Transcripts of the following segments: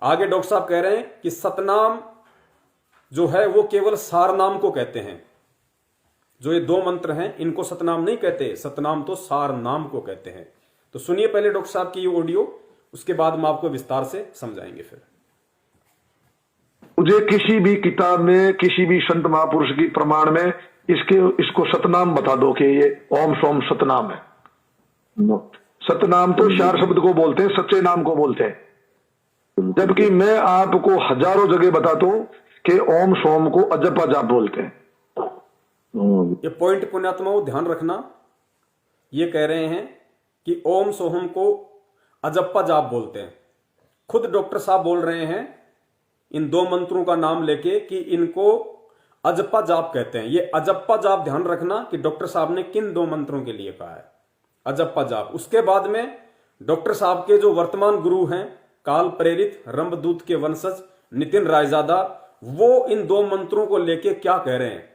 आगे डॉक्टर साहब कह रहे हैं कि सतनाम जो है वो केवल सार नाम को कहते हैं। जो ये दो मंत्र हैं इनको सतनाम नहीं कहते, सतनाम तो सार नाम को कहते हैं। तो सुनिए पहले डॉक्टर साहब की ये ऑडियो, उसके बाद हम आपको विस्तार से समझाएंगे। फिर मुझे किसी भी किताब में, किसी भी संत महापुरुष की प्रमाण में इसको सतनाम बता दो कि ये ओम सोम सतनाम है। सतनाम तो चार शब्द को बोलते हैं, सच्चे नाम को बोलते हैं। जबकि मैं आपको हजारों जगह बताता हूं कि ओम सोम को अजपा जाप बोलते हैं। ये पॉइंट पुण्यात्माओं ध्यान रखना, ये कह रहे हैं कि ओम सोहम को अजप्पा जाप बोलते हैं। खुद डॉक्टर साहब बोल रहे हैं इन दो मंत्रों का नाम लेके कि इनको अजप्पा जाप कहते हैं। ये अजप्पा जाप ध्यान रखना कि डॉक्टर साहब ने किन दो मंत्रों के लिए कहा है, अजप्पा जाप। उसके बाद में डॉक्टर साहब के जो वर्तमान गुरु हैं, काल प्रेरित रंभदूत के वंशज नितिन रायजादा, वो इन दो मंत्रों को लेके क्या कह रहे हैं।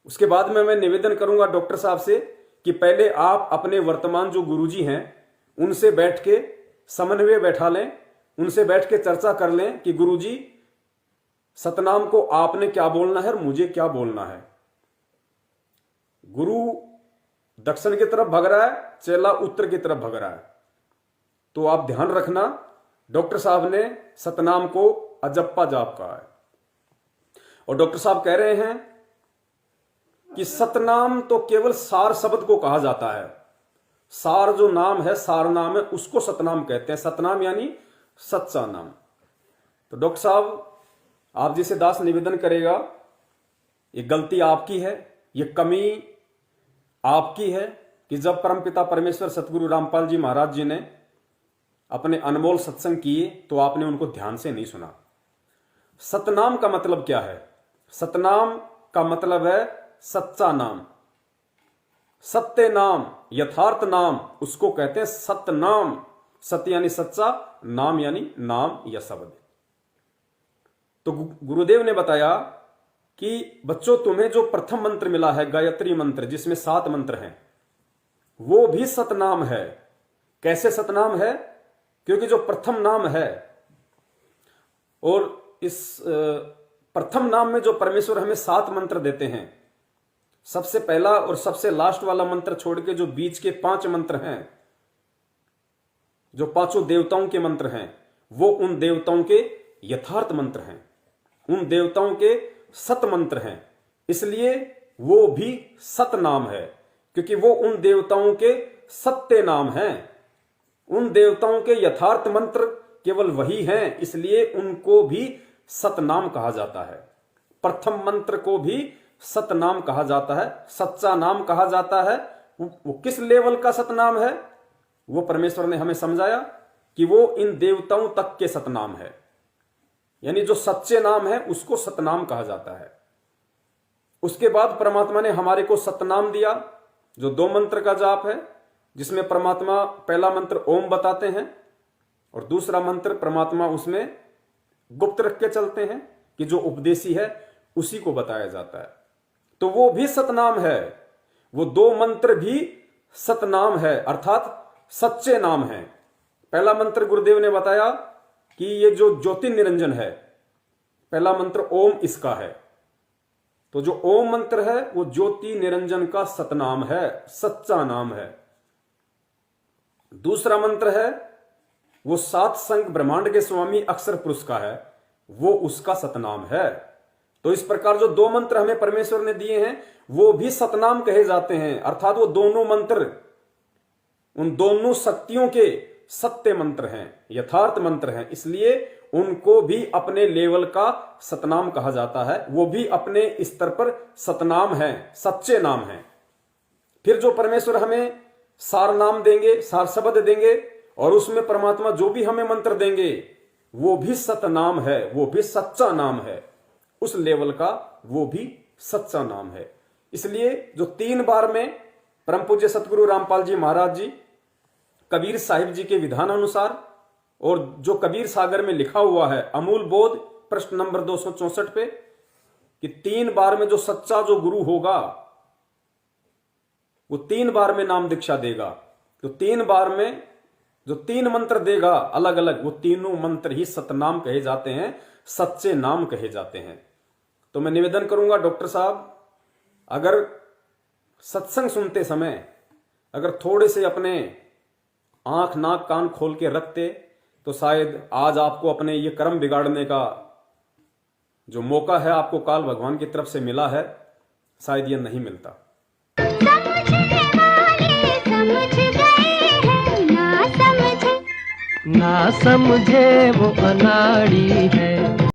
उसके बाद में मैं निवेदन करूंगा डॉक्टर साहब से कि पहले आप अपने वर्तमान जो गुरुजी हैं उनसे बैठ के समन्वय बैठा लें, उनसे बैठ के चर्चा कर लें कि गुरुजी सतनाम को आपने क्या बोलना है और मुझे क्या बोलना है। गुरु दक्षिण की तरफ भग रहा है, चेला उत्तर की तरफ भग रहा है। तो आप ध्यान रखना, डॉक्टर साहब ने सतनाम को अजप्पा जाप कहा है। और डॉक्टर साहब कह रहे हैं कि सतनाम तो केवल सार शब्द को कहा जाता है। सार जो नाम है, सार नाम है, उसको सतनाम कहते हैं। सतनाम यानी सच्चा नाम। तो डॉक्टर साहब आप जिसे दास निवेदन करेगा, ये गलती आपकी है, ये कमी आपकी है कि जब परमपिता परमेश्वर सतगुरु रामपाल जी महाराज जी ने अपने अनमोल सत्संग किए तो आपने उनको ध्यान से नहीं सुना। सतनाम का मतलब क्या है? सतनाम का मतलब है सच्चा नाम, सत्य नाम, यथार्थ नाम, उसको कहते हैं सतनाम। सत्य यानी सच्चा, नाम यानी नाम या शब्द। तो गुरुदेव ने बताया कि बच्चों तुम्हें जो प्रथम मंत्र मिला है गायत्री मंत्र, जिसमें 7 मंत्र हैं, वो भी सतनाम है। कैसे सतनाम है? क्योंकि जो प्रथम नाम है, और इस प्रथम नाम में जो परमेश्वर हमें 7 मंत्र देते हैं, सबसे पहला और सबसे लास्ट वाला मंत्र छोड़ के जो बीच के 5 मंत्र हैं, जो 5 देवताओं के मंत्र हैं, वो उन देवताओं के यथार्थ मंत्र हैं, उन देवताओं के सत मंत्र हैं। इसलिए वो भी सत नाम है, क्योंकि वो उन देवताओं के सत्य नाम हैं। उन देवताओं के यथार्थ मंत्र केवल वही हैं, इसलिए उनको भी सतनाम कहा जाता है। प्रथम मंत्र को भी सतनाम कहा जाता है, सच्चा नाम कहा जाता है। वो किस लेवल का सतनाम है, वो परमेश्वर ने हमें समझाया कि वो इन देवताओं तक के सतनाम है। यानी जो सच्चे नाम है उसको सतनाम कहा जाता है। उसके बाद परमात्मा ने हमारे को सतनाम दिया, जो 2 मंत्र का जाप है, जिसमें परमात्मा पहला मंत्र ओम बताते हैं और दूसरा मंत्र परमात्मा उसमें गुप्त रख के चलते हैं कि जो उपदेशी है उसी को बताया जाता है। तो वो भी सतनाम है। वो 2 मंत्र भी सतनाम है, अर्थात सच्चे नाम है। पहला मंत्र गुरुदेव ने बताया कि ये जो ज्योति निरंजन है, पहला मंत्र ओम इसका है। तो जो ओम मंत्र है वो ज्योति निरंजन का सतनाम है, सच्चा नाम है। दूसरा मंत्र है वो 7 संग ब्रह्मांड के स्वामी अक्षर पुरुष का है, वो उसका सतनाम है। तो इस प्रकार जो 2 मंत्र हमें परमेश्वर ने दिए हैं वो भी सतनाम कहे जाते हैं, अर्थात वो दोनों मंत्र उन दोनों शक्तियों के सत्य मंत्र हैं, यथार्थ मंत्र हैं। इसलिए उनको भी अपने लेवल का सतनाम कहा जाता है, वो भी अपने स्तर पर सतनाम है, सच्चे नाम हैं। फिर जो परमेश्वर हमें सार नाम देंगे, सार शब्द देंगे, और उसमें परमात्मा जो भी हमें मंत्र देंगे वो भी सतनाम है, वो भी सच्चा नाम है। उस लेवल का वो भी सच्चा नाम है। इसलिए जो 3 बार में परम पूज्य सतगुरु रामपाल जी महाराज जी कबीर साहिब जी के विधान अनुसार, और जो कबीर सागर में लिखा हुआ है अमूल बोध प्रश्न नंबर 264 पे, कि 3 बार में जो सच्चा जो गुरु होगा वो 3 बार में नाम दीक्षा देगा। तो 3 बार में जो 3 मंत्र देगा अलग अलग, वो तीनों मंत्र ही सतनाम कहे जाते हैं, सच्चे नाम कहे जाते हैं। तो मैं निवेदन करूंगा डॉक्टर साहब, अगर सत्संग सुनते समय अगर थोड़े से अपने आंख नाक कान खोल के रखते तो शायद आज आपको अपने ये कर्म बिगाड़ने का जो मौका है आपको काल भगवान की तरफ से मिला है, शायद ये नहीं मिलता। ना समझे वो अनाड़ी है।